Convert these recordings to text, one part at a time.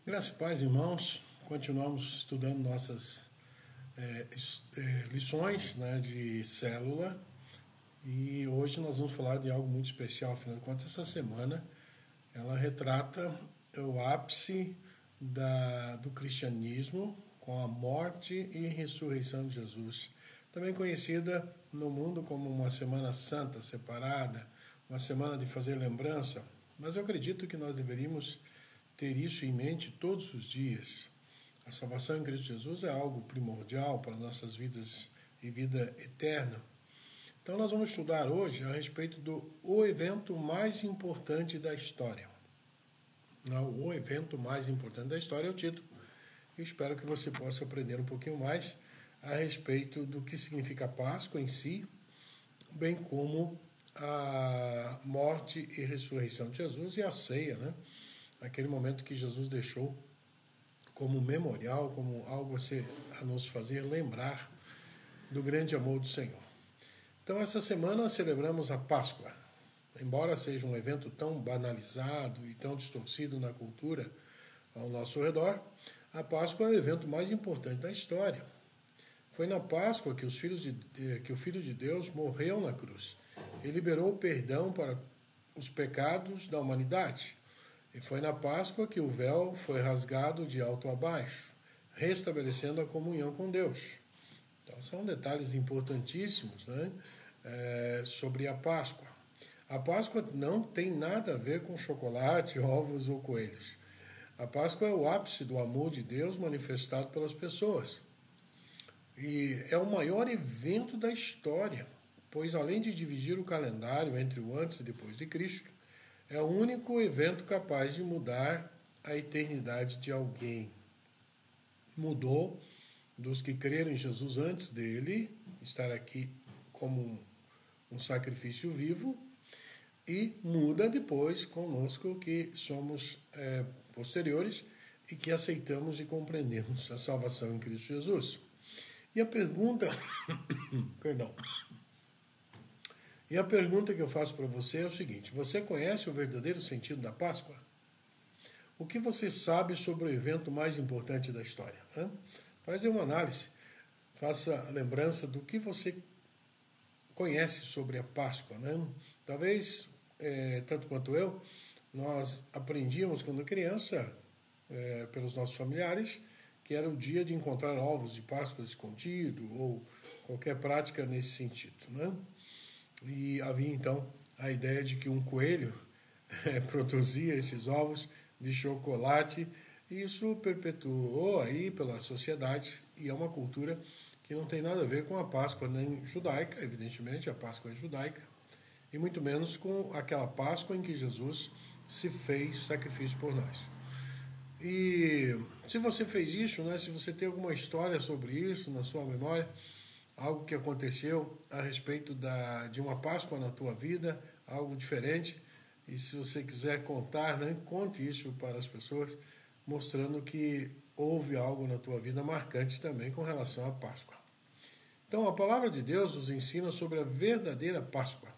Graças e paz, irmãos. Continuamos estudando nossas lições, né, de célula, e hoje nós vamos falar de algo muito especial. Afinal de contas, essa semana ela retrata o ápice do cristianismo com a morte e ressurreição de Jesus, também conhecida no mundo como uma Semana Santa separada, uma semana de fazer lembrança, mas eu acredito que nós deveríamos ter isso em mente todos os dias. A salvação em Cristo Jesus é algo primordial para nossas vidas e vida eterna. Então nós vamos estudar hoje a respeito do evento mais importante da história. O evento mais importante da história é o título. Eu espero que você possa aprender um pouquinho mais a respeito do que significa a Páscoa em si, bem como a morte e ressurreição de Jesus e a ceia, né? Aquele momento que Jesus deixou como memorial, como algo a nos fazer lembrar do grande amor do Senhor. Então, essa semana celebramos a Páscoa. Embora seja um evento tão banalizado e tão distorcido na cultura ao nosso redor, a Páscoa é o evento mais importante da história. Foi na Páscoa que o Filho de Deus morreu na cruz e liberou o perdão para os pecados da humanidade. E foi na Páscoa que o véu foi rasgado de alto a baixo, restabelecendo a comunhão com Deus. Então, são detalhes importantíssimos, né, sobre a Páscoa. A Páscoa não tem nada a ver com chocolate, ovos ou coelhos. A Páscoa é o ápice do amor de Deus manifestado pelas pessoas. E é o maior evento da história, pois além de dividir o calendário entre o antes e depois de Cristo, é o único evento capaz de mudar a eternidade de alguém. Mudou dos que creram em Jesus antes dele, estar aqui como um sacrifício vivo, e muda depois conosco que somos posteriores e que aceitamos e compreendemos a salvação em Cristo Jesus. E a pergunta, E a pergunta que eu faço para você é o seguinte: você conhece o verdadeiro sentido da Páscoa? O que você sabe sobre o evento mais importante da história? Faz uma análise, faça a lembrança do que você conhece sobre a Páscoa. Talvez, tanto quanto eu, nós aprendíamos quando criança, pelos nossos familiares, que era o dia de encontrar ovos de Páscoa escondido ou qualquer prática nesse sentido. E havia então a ideia de que um coelho produzia esses ovos de chocolate, e isso perpetuou aí pela sociedade, e é uma cultura que não tem nada a ver com a Páscoa nem judaica, evidentemente a Páscoa é judaica, e muito menos com aquela Páscoa em que Jesus se fez sacrifício por nós. E se você fez isso, se você tem alguma história sobre isso na sua memória, algo que aconteceu a respeito de uma Páscoa na tua vida, algo diferente, e se você quiser contar, conte isso para as pessoas, mostrando que houve algo na tua vida marcante também com relação à Páscoa. Então, a palavra de Deus nos ensina sobre a verdadeira Páscoa.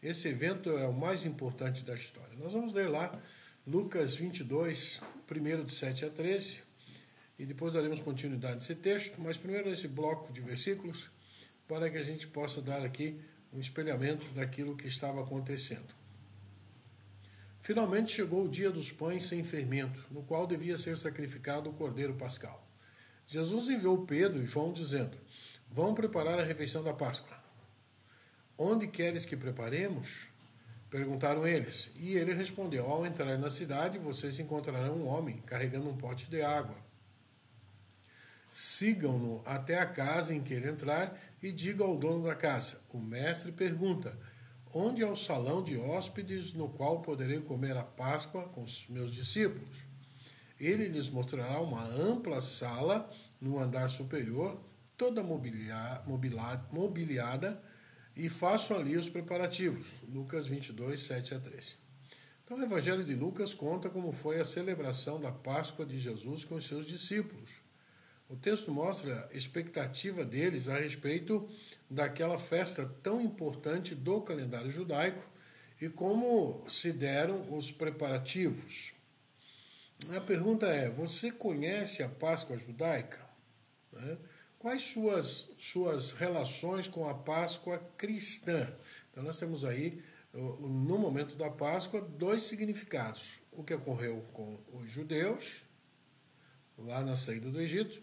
Esse evento é o mais importante da história. Nós vamos ler lá Lucas 22, primeiro de 7 a 13, e depois daremos continuidade nesse texto, mas primeiro nesse bloco de versículos, para que a gente possa dar aqui um espelhamento daquilo que estava acontecendo. Finalmente chegou o dia dos pães sem fermento, no qual devia ser sacrificado o cordeiro pascal. Jesus enviou Pedro e João dizendo: vão preparar a refeição da Páscoa. Onde queres que preparemos? Perguntaram eles. E ele respondeu: ao entrar na cidade, vocês encontrarão um homem carregando um pote de água. Sigam-no até a casa em que ele entrar e digam ao dono da casa: o mestre pergunta, onde é o salão de hóspedes no qual poderei comer a Páscoa com os meus discípulos? Ele lhes mostrará uma ampla sala no andar superior, toda mobiliada, e façam ali os preparativos. Lucas 22, 7 a 13. Então o Evangelho de Lucas conta como foi a celebração da Páscoa de Jesus com os seus discípulos. O texto mostra a expectativa deles a respeito daquela festa tão importante do calendário judaico e como se deram os preparativos. A pergunta é: você conhece a Páscoa judaica? Né? Quais suas relações com a Páscoa cristã? Então, nós temos aí, no momento da Páscoa, dois significados. O que ocorreu com os judeus, lá na saída do Egito,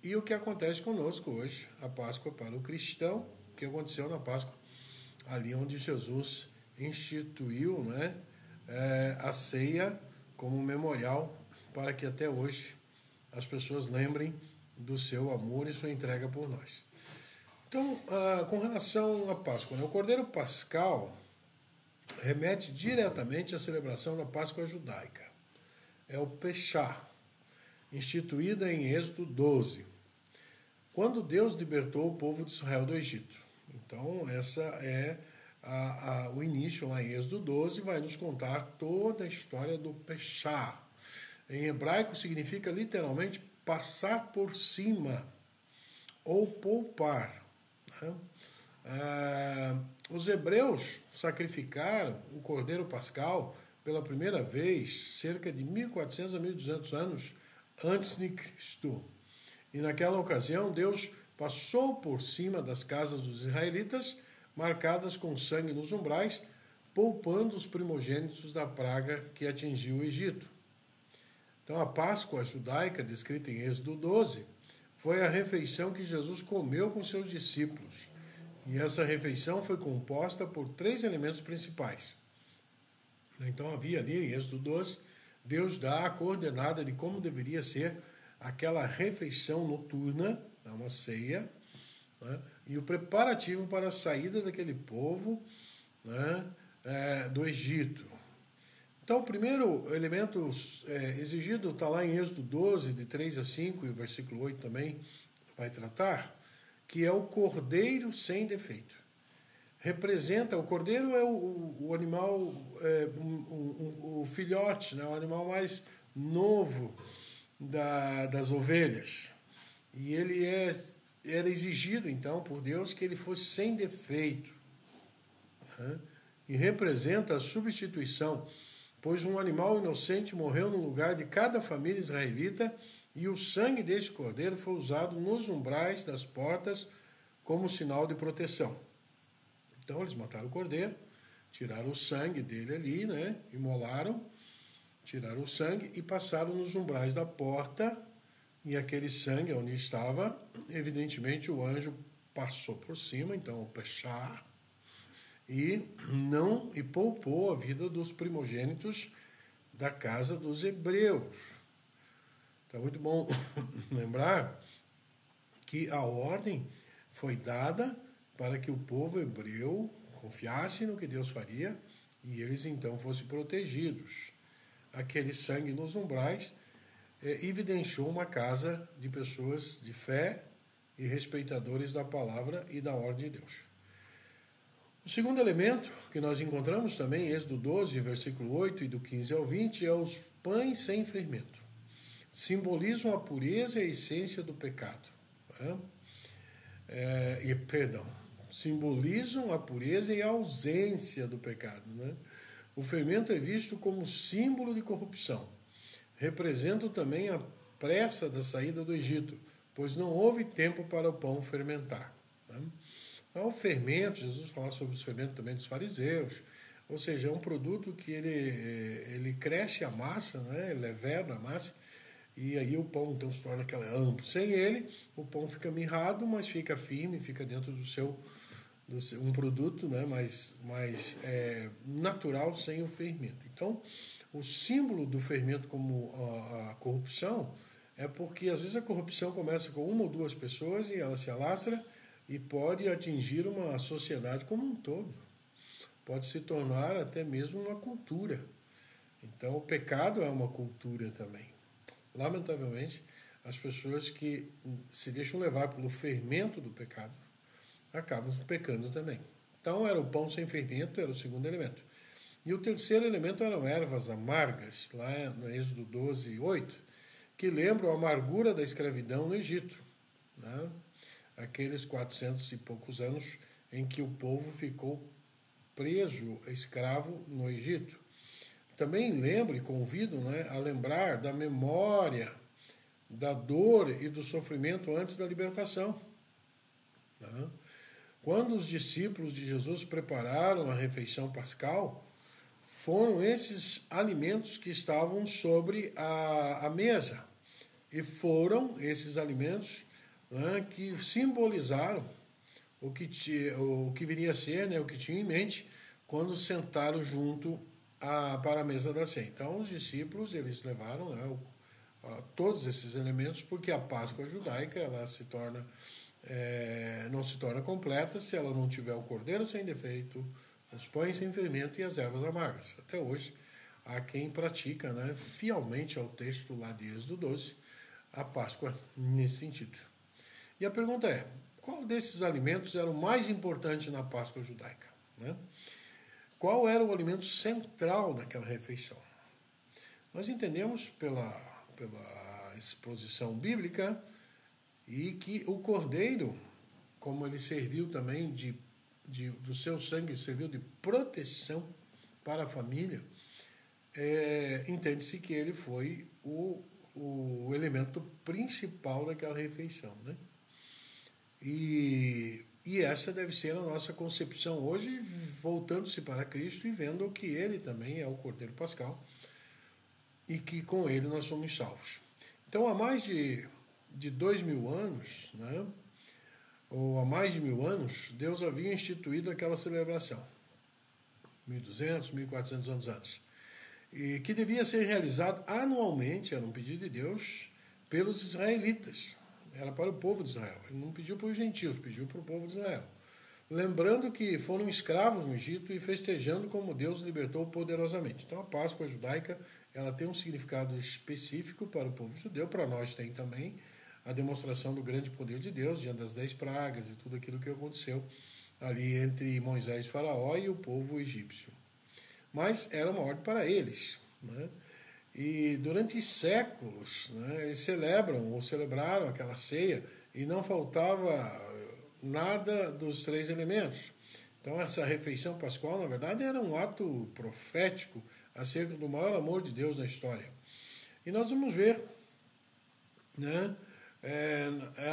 e o que acontece conosco hoje, a Páscoa para o cristão, que aconteceu na Páscoa, ali onde Jesus instituiu, né, a ceia como memorial para que até hoje as pessoas lembrem do seu amor e sua entrega por nós. Então, com relação à Páscoa, né, o Cordeiro Pascal remete diretamente à celebração da Páscoa judaica. É o Peshá, instituída em Êxodo 12, quando Deus libertou o povo de Israel do Egito. Então, essa é o início lá em Êxodo 12, vai nos contar toda a história do Peshá. Em hebraico significa literalmente passar por cima ou poupar. Né? Os hebreus sacrificaram o Cordeiro Pascal pela primeira vez cerca de 1400 a 1200 anos antes de Cristo. E naquela ocasião Deus passou por cima das casas dos israelitas, marcadas com sangue nos umbrais, poupando os primogênitos da praga que atingiu o Egito. Então a Páscoa judaica, descrita em Êxodo 12, foi a refeição que Jesus comeu com seus discípulos. E essa refeição foi composta por 3 elementos principais. Então havia ali em Êxodo 12, Deus dá a coordenada de como deveria ser aquela refeição noturna, uma ceia, né, e o preparativo para a saída daquele povo, né, do Egito. Então, o primeiro elemento exigido está lá em Êxodo 12, de 3 a 5, e o versículo 8 também vai tratar, que é o cordeiro sem defeito. Representa, o cordeiro é o animal, o filhote, né, o animal mais novo das ovelhas. E ele era exigido, então, por Deus que ele fosse sem defeito. Né? E representa a substituição, pois um animal inocente morreu no lugar de cada família israelita e o sangue deste cordeiro foi usado nos umbrais das portas como sinal de proteção. Então eles mataram o cordeiro, tiraram o sangue dele ali, né? Imolaram, tiraram o sangue e passaram nos umbrais da porta, e aquele sangue onde estava, evidentemente o anjo passou por cima, então o Peshá, e poupou a vida dos primogênitos da casa dos hebreus. Então é muito bom lembrar que a ordem foi dada para que o povo hebreu confiasse no que Deus faria e eles então fossem protegidos. Aquele sangue nos umbrais evidenciou uma casa de pessoas de fé e respeitadores da palavra e da ordem de Deus. O segundo elemento que nós encontramos também em Êxodo 12, versículo 8 e do 15 ao 20 é os pães sem fermento. Simbolizam a pureza e a essência do pecado. Né? Simbolizam a pureza e a ausência do pecado. Né? O fermento é visto como símbolo de corrupção. Representam também a pressa da saída do Egito, pois não houve tempo para o pão fermentar. Né? Então, o fermento, Jesus fala sobre os fermentos também dos fariseus, ou seja, é um produto que ele cresce a massa, né? Ele leveda a massa, e aí o pão então se torna aquele amplo. Sem ele, o pão fica mirrado, mas fica firme, fica dentro do seu um produto, né, mais natural sem o fermento. Então, o símbolo do fermento como a corrupção é porque às vezes a corrupção começa com uma ou duas pessoas e ela se alastra e pode atingir uma sociedade como um todo. Pode se tornar até mesmo uma cultura. Então, o pecado é uma cultura também. Lamentavelmente, as pessoas que se deixam levar pelo fermento do pecado acabam pecando também. Então, era o pão sem fermento, era o segundo elemento. E o terceiro elemento eram ervas amargas, lá no Êxodo 12, 8, que lembram a amargura da escravidão no Egito. Né? Aqueles 400 e poucos anos em que o povo ficou preso, escravo, no Egito. também lembro e convido, né, a lembrar da memória, da dor e do sofrimento antes da libertação. Né? Quando os discípulos de Jesus prepararam a refeição pascal, foram esses alimentos que estavam sobre a mesa. E foram esses alimentos, né, que simbolizaram o que viria a ser, né, o que tinha em mente quando sentaram junto para a mesa da ceia. Então, os discípulos, eles levaram, né, todos esses elementos, porque a Páscoa judaica ela não se torna completa se ela não tiver o cordeiro sem defeito, os pães sem fermento e as ervas amargas. Até hoje, há quem pratica, né, fielmente ao texto lá de Êxodo 12, a Páscoa nesse sentido. E a pergunta é, qual desses alimentos era o mais importante na Páscoa judaica? Né? Qual era o alimento central daquela refeição? Nós entendemos pela exposição bíblica e que o cordeiro, como ele serviu também do seu sangue, serviu de proteção para a família, entende-se que ele foi o elemento principal daquela refeição. Né? E essa deve ser a nossa concepção hoje, voltando-se para Cristo e vendo que ele também é o Cordeiro Pascal e que com ele nós somos salvos. Então, há mais de 2000 anos, né, ou há mais de 1000 anos, Deus havia instituído aquela celebração, 1200, 1400 anos antes, e que devia ser realizado anualmente, era um pedido de Deus, pelos israelitas. Era para o povo de Israel. Ele não pediu para os gentios, pediu para o povo de Israel. Lembrando que foram escravos no Egito e festejando como Deus libertou poderosamente. Então a Páscoa judaica ela tem um significado específico para o povo judeu, para nós tem também a demonstração do grande poder de Deus diante das 10 pragas e tudo aquilo que aconteceu ali entre Moisés e Faraó e o povo egípcio. Mas era uma ordem para eles, né? E durante séculos, né, eles celebraram aquela ceia e não faltava nada dos 3 elementos. Então essa refeição pascual, na verdade, era um ato profético acerca do maior amor de Deus na história. E nós vamos ver, né,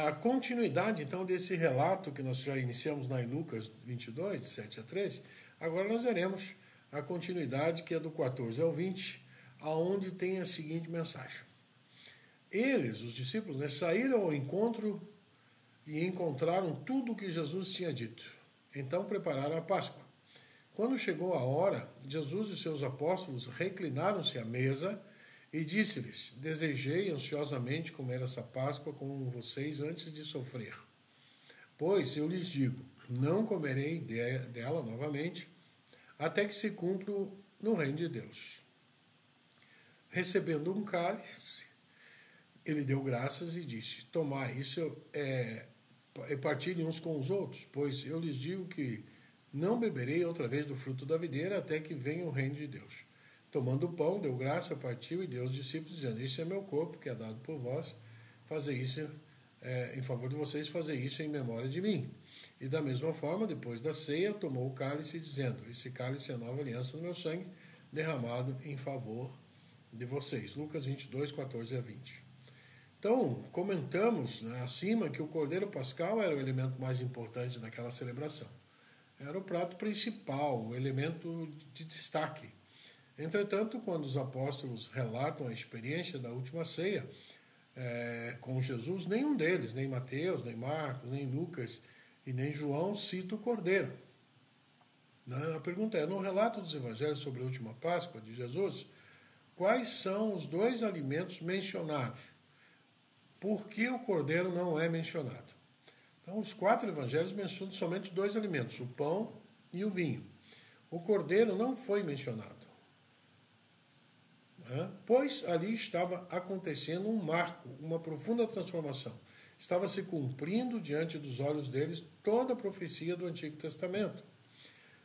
a continuidade então desse relato que nós já iniciamos lá em Lucas 22, de 7 a 13. Agora nós veremos a continuidade que é do 14 ao 20, aonde tem a seguinte mensagem. Eles, os discípulos, né, saíram ao encontro e encontraram tudo o que Jesus tinha dito. Então prepararam a Páscoa. Quando chegou a hora, Jesus e seus apóstolos reclinaram-se à mesa e disse-lhes, desejei ansiosamente comer essa Páscoa com vocês antes de sofrer. Pois eu lhes digo, não comerei dela novamente, até que se cumpra no reino de Deus. Recebendo um cálice, ele deu graças e disse, tomai, isso partilhem uns com os outros, pois eu lhes digo que não beberei outra vez do fruto da videira até que venha o reino de Deus. Tomando o pão, deu graça, partiu e deu aos discípulos, dizendo, este é meu corpo, que é dado por vós, fazer isso em favor de vocês, fazer isso em memória de mim. E da mesma forma, depois da ceia, tomou o cálice, dizendo, esse cálice é a nova aliança do meu sangue, derramado em favor de vocês. Lucas 22, 14 a 20. Então, comentamos, né, acima que o Cordeiro Pascal era o elemento mais importante daquela celebração. Era o prato principal, o elemento de destaque. Entretanto, quando os apóstolos relatam a experiência da última ceia com Jesus, nenhum deles, nem Mateus, nem Marcos, nem Lucas e nem João, cita o Cordeiro. A pergunta é, no relato dos evangelhos sobre a última Páscoa de Jesus, quais são os 2 alimentos mencionados? Por que o cordeiro não é mencionado? Então, os 4 evangelhos mencionam somente 2 alimentos, o pão e o vinho. O cordeiro não foi mencionado, pois ali estava acontecendo um marco, uma profunda transformação. Estava se cumprindo diante dos olhos deles toda a profecia do Antigo Testamento.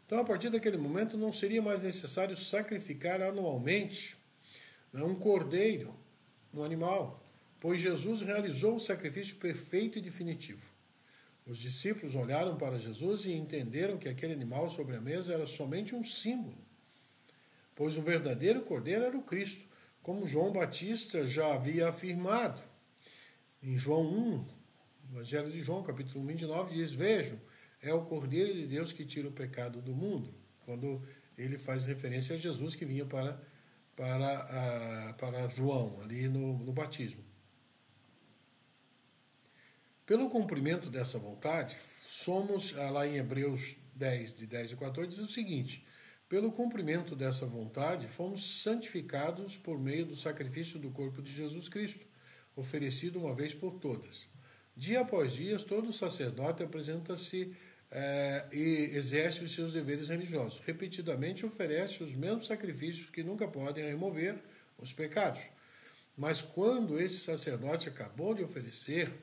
Então, a partir daquele momento, não seria mais necessário sacrificar anualmente um cordeiro, um animal, pois Jesus realizou o sacrifício perfeito e definitivo. Os discípulos olharam para Jesus e entenderam que aquele animal sobre a mesa era somente um símbolo pois o verdadeiro cordeiro era o Cristo, como João Batista já havia afirmado. Em João 1, Evangelho de João, capítulo 29, diz: Vejam, é o Cordeiro de Deus que tira o pecado do mundo. Quando ele faz referência a Jesus que vinha para João, ali no batismo. Pelo cumprimento dessa vontade, somos, lá em Hebreus 10, de 10 a 14, diz o seguinte: pelo cumprimento dessa vontade, fomos santificados por meio do sacrifício do corpo de Jesus Cristo, oferecido uma vez por todas. Dia após dia, todo sacerdote apresenta-se e exerce os seus deveres religiosos. Repetidamente oferece os mesmos sacrifícios que nunca podem remover os pecados. Mas quando esse sacerdote acabou de oferecer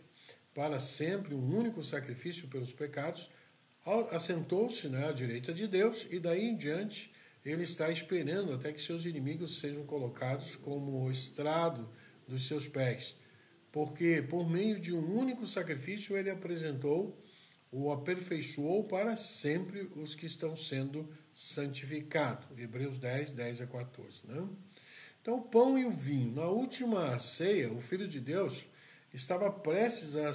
para sempre um único sacrifício pelos pecados, assentou-se à direita de Deus e daí em diante ele está esperando até que seus inimigos sejam colocados como o estrado dos seus pés. Porque por meio de um único sacrifício ele apresentou ou aperfeiçoou para sempre os que estão sendo santificados. Hebreus 10, 10 a 14. Né? Então, o pão e o vinho. Na última ceia, o Filho de Deus estava prestes a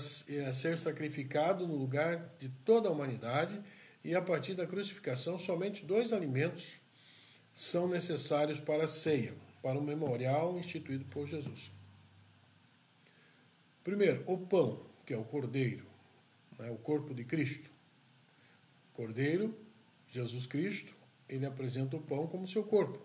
ser sacrificado no lugar de toda a humanidade e a partir da crucificação, somente 2 alimentos são necessários para a ceia, para o memorial instituído por Jesus. Primeiro, o pão, que é o cordeiro, o corpo de Cristo. Cordeiro, Jesus Cristo, ele apresenta o pão como seu corpo.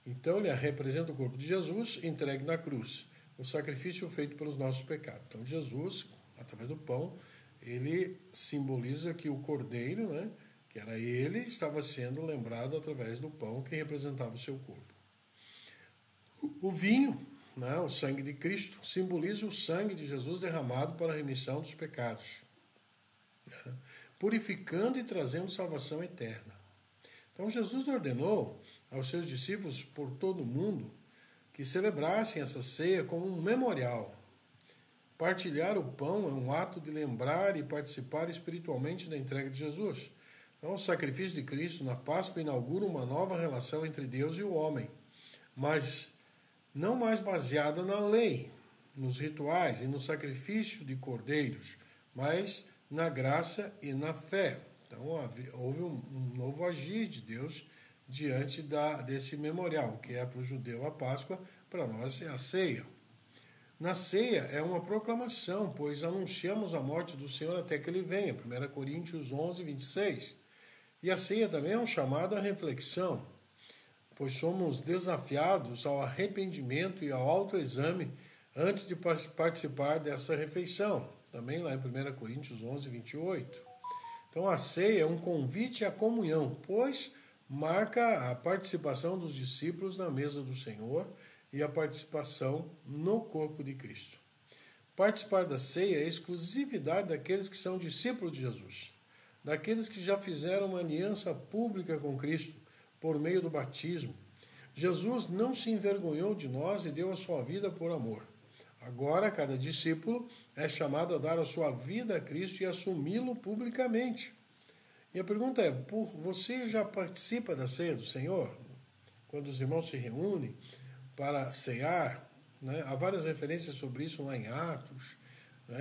Então, ele representa o corpo de Jesus entregue na cruz, o sacrifício feito pelos nossos pecados. Então, Jesus, através do pão, ele simboliza que o cordeiro, que era ele, estava sendo lembrado através do pão que representava o seu corpo. O vinho, o sangue de Cristo, simboliza o sangue de Jesus derramado para a remissão dos pecados, purificando e trazendo salvação eterna. Então, Jesus ordenou aos seus discípulos por todo o mundo que celebrassem essa ceia como um memorial. Partilhar o pão é um ato de lembrar e participar espiritualmente da entrega de Jesus. Então, o sacrifício de Cristo na Páscoa inaugura uma nova relação entre Deus e o homem, mas não mais baseada na lei, nos rituais e no sacrifício de cordeiros, mas na graça e na fé. Então, houve um novo agir de Deus diante desse memorial, que é para o judeu a Páscoa, para nós é a ceia. Na ceia é uma proclamação, pois anunciamos a morte do Senhor até que ele venha, 1 Coríntios 11, 26. E a ceia também é um chamado à reflexão, pois somos desafiados ao arrependimento e ao autoexame antes de participar dessa refeição. Também lá em 1 Coríntios 11, 28. Então a ceia é um convite à comunhão, pois marca a participação dos discípulos na mesa do Senhor e a participação no corpo de Cristo. Participar da ceia é exclusividade daqueles que são discípulos de Jesus, daqueles que já fizeram uma aliança pública com Cristo por meio do batismo. Jesus não se envergonhou de nós e deu a sua vida por amor. Agora, cada discípulo é chamado a dar a sua vida a Cristo e assumi-lo publicamente. E a pergunta é, você já participa da ceia do Senhor? Quando os irmãos se reúnem para cear, há várias referências sobre isso lá em Atos,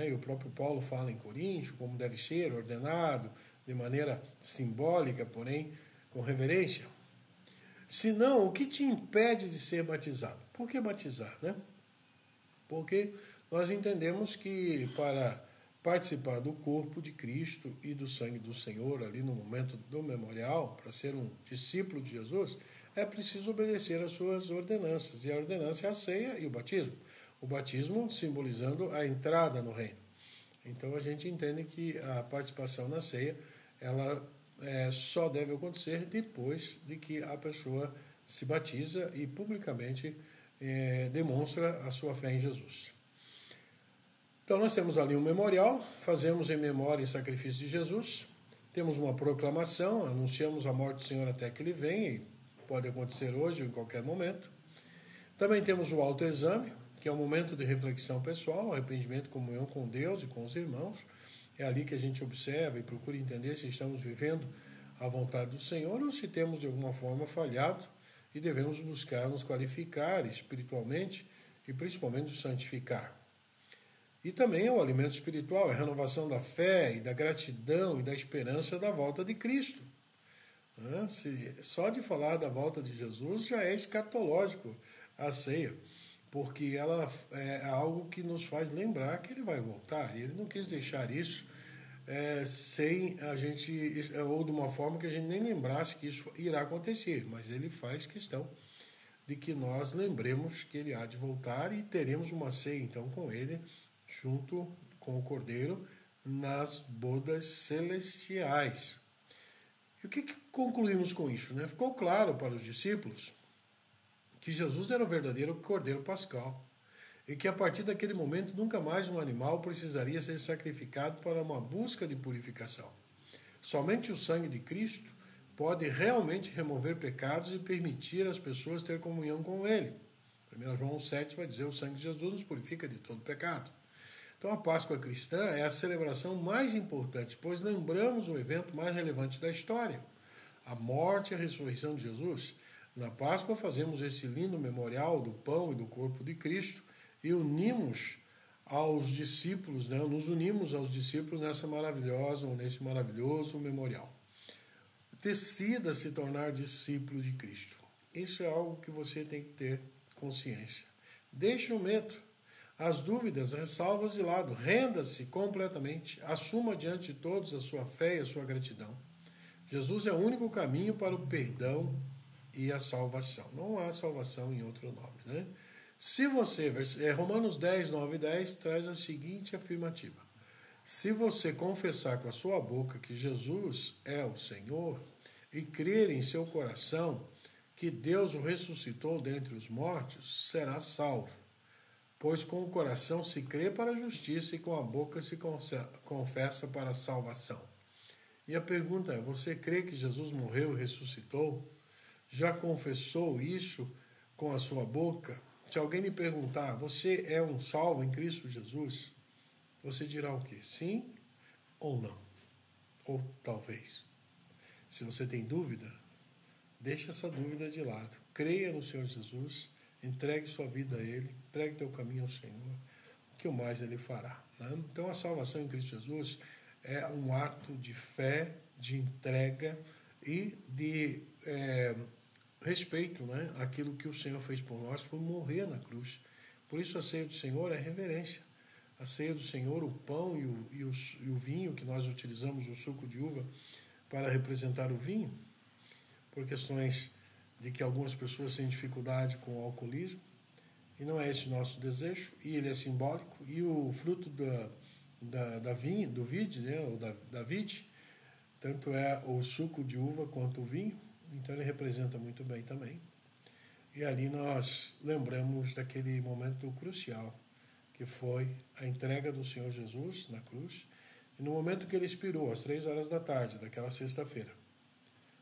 e o próprio Paulo fala em Coríntios, como deve ser, ordenado, de maneira simbólica, porém com reverência. Se não, o que te impede de ser batizado? Por que batizar, Porque nós entendemos que para participar do corpo de Cristo e do sangue do Senhor ali no momento do memorial, para ser um discípulo de Jesus, é preciso obedecer às suas ordenanças. E a ordenança é a ceia e o batismo. O batismo simbolizando a entrada no reino. Então a gente entende que a participação na ceia, ela só deve acontecer depois de que a pessoa se batiza e publicamente demonstra a sua fé em Jesus. Então nós temos ali um memorial, fazemos em memória e sacrifício de Jesus, temos uma proclamação, anunciamos a morte do Senhor até que ele venha, e pode acontecer hoje ou em qualquer momento. Também temos o autoexame, que é um momento de reflexão pessoal, arrependimento, comunhão com Deus e com os irmãos. É ali que a gente observa e procura entender se estamos vivendo a vontade do Senhor ou se temos de alguma forma falhado e devemos buscar nos qualificar espiritualmente e principalmente nos santificar. E também é o alimento espiritual, é a renovação da fé e da gratidão e da esperança da volta de Cristo. Só de falar da volta de Jesus já é escatológico a ceia, porque ela é algo que nos faz lembrar que ele vai voltar, e ele não quis deixar isso sem a gente, ou de uma forma que a gente nem lembrasse que isso irá acontecer, mas ele faz questão de que nós lembremos que ele há de voltar e teremos uma ceia então com ele, junto com o Cordeiro, nas bodas celestiais. E o que concluímos com isso? Ficou claro para os discípulos que Jesus era o verdadeiro Cordeiro Pascal e que a partir daquele momento nunca mais um animal precisaria ser sacrificado para uma busca de purificação. Somente o sangue de Cristo pode realmente remover pecados e permitir às pessoas ter comunhão com Ele. 1 João 7 vai dizer: o sangue de Jesus nos purifica de todo pecado. Então a Páscoa cristã é a celebração mais importante, pois lembramos o evento mais relevante da história, a morte e a ressurreição de Jesus. Na Páscoa fazemos esse lindo memorial do pão e do corpo de Cristo e unimos aos discípulos, nos unimos aos discípulos nesse maravilhoso memorial. Decida se tornar discípulo de Cristo. Isso é algo que você tem que ter consciência. Deixe o medo, as dúvidas, ressalvas de lado. Renda-se completamente. Assuma diante de todos a sua fé e a sua gratidão. Jesus é o único caminho para o perdão e a salvação. Não há salvação em outro nome. Se você, Romanos 10, 9 e 10, traz a seguinte afirmativa: se você confessar com a sua boca que Jesus é o Senhor e crer em seu coração que Deus o ressuscitou dentre os mortos, será salvo. Pois com o coração se crê para a justiça e com a boca se confessa para a salvação. E a pergunta é: você crê que Jesus morreu e ressuscitou? Já confessou isso com a sua boca? Se alguém lhe perguntar: você é um salvo em Cristo Jesus? Você dirá o quê? Sim ou não? Ou talvez. Se você tem dúvida, deixe essa dúvida de lado. Creia no Senhor Jesus, entregue sua vida a Ele, entregue teu caminho ao Senhor, que o mais Ele fará. Então a salvação em Cristo Jesus é um ato de fé, de entrega e de respeito, aquilo que o Senhor fez por nós, foi morrer na cruz. Por isso a ceia do Senhor é reverência. A ceia do Senhor, o pão e o vinho, que nós utilizamos o suco de uva para representar o vinho, por questões de que algumas pessoas têm dificuldade com o alcoolismo, e não é esse o nosso desejo, e ele é simbólico, e o fruto do vide, ou da vide, tanto é o suco de uva quanto o vinho, então ele representa muito bem também. E ali nós lembramos daquele momento crucial, que foi a entrega do Senhor Jesus na cruz, e no momento que ele expirou, às 3 horas da tarde daquela sexta-feira,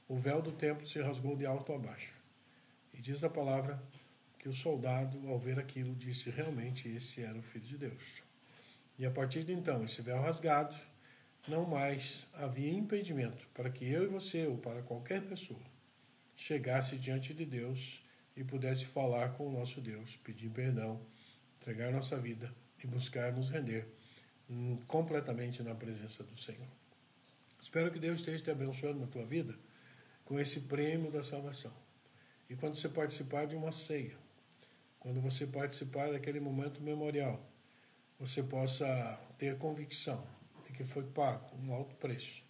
o véu do templo se rasgou de alto a baixo. E diz a palavra que o soldado, ao ver aquilo, disse: realmente esse era o Filho de Deus. E a partir de então, esse véu rasgado, não mais havia impedimento para que eu e você, ou para qualquer pessoa, chegasse diante de Deus e pudesse falar com o nosso Deus, pedir perdão, entregar nossa vida e buscar nos render completamente na presença do Senhor. Espero que Deus esteja te abençoando na tua vida com esse prêmio da salvação. E quando você participar de uma ceia, quando você participar daquele momento memorial, você possa ter convicção de que foi pago um alto preço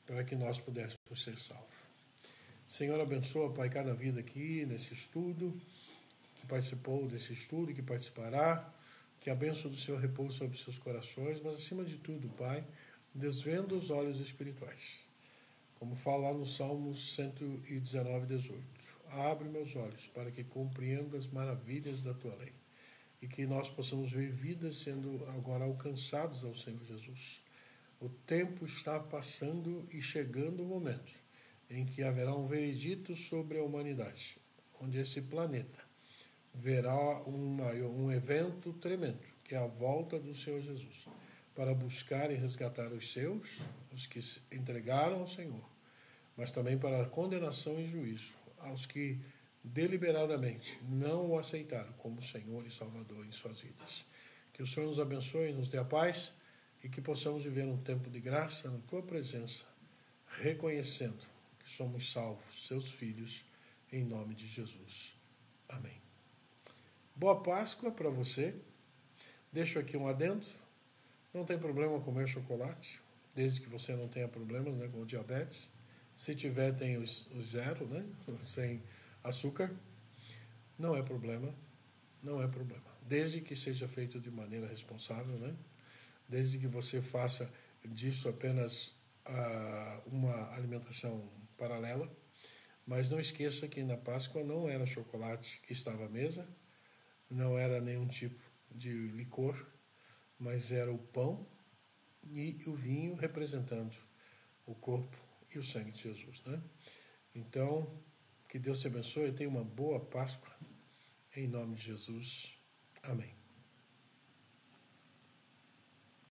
para que nós pudéssemos ser salvos. Senhor, abençoa, Pai, cada vida aqui nesse estudo, que participou desse estudo e que participará, que a bênção do Senhor repouse sobre seus corações, mas acima de tudo, Pai, desvenda os olhos espirituais. Como fala lá no Salmos 119, 18. Abre meus olhos para que compreenda as maravilhas da tua lei e que nós possamos ver vidas sendo agora alcançadas ao Senhor Jesus. O tempo está passando e chegando o momento em que haverá um veredito sobre a humanidade, onde esse planeta verá um evento tremendo, que é a volta do Senhor Jesus, para buscar e resgatar os seus, os que se entregaram ao Senhor, mas também para a condenação e juízo aos que deliberadamente não o aceitaram como Senhor e Salvador em suas vidas. Que o Senhor nos abençoe, nos dê a paz e que possamos viver um tempo de graça na Tua presença, reconhecendo que somos salvos, Seus filhos, em nome de Jesus. Amém. Boa Páscoa para você. Deixo aqui um adendo. Não tem problema comer chocolate, desde que você não tenha problemas, né, com o diabetes. Se tiver, tem o zero, né, sem açúcar. Não é problema. Não é problema. Desde que seja feito de maneira responsável, né? Desde que você faça disso apenas uma alimentação paralela. Mas não esqueça que na Páscoa não era chocolate que estava à mesa, não era nenhum tipo de licor, mas era o pão e o vinho representando o corpo e o sangue de Jesus, né? Então, que Deus te abençoe e tenha uma boa Páscoa. Em nome de Jesus. Amém.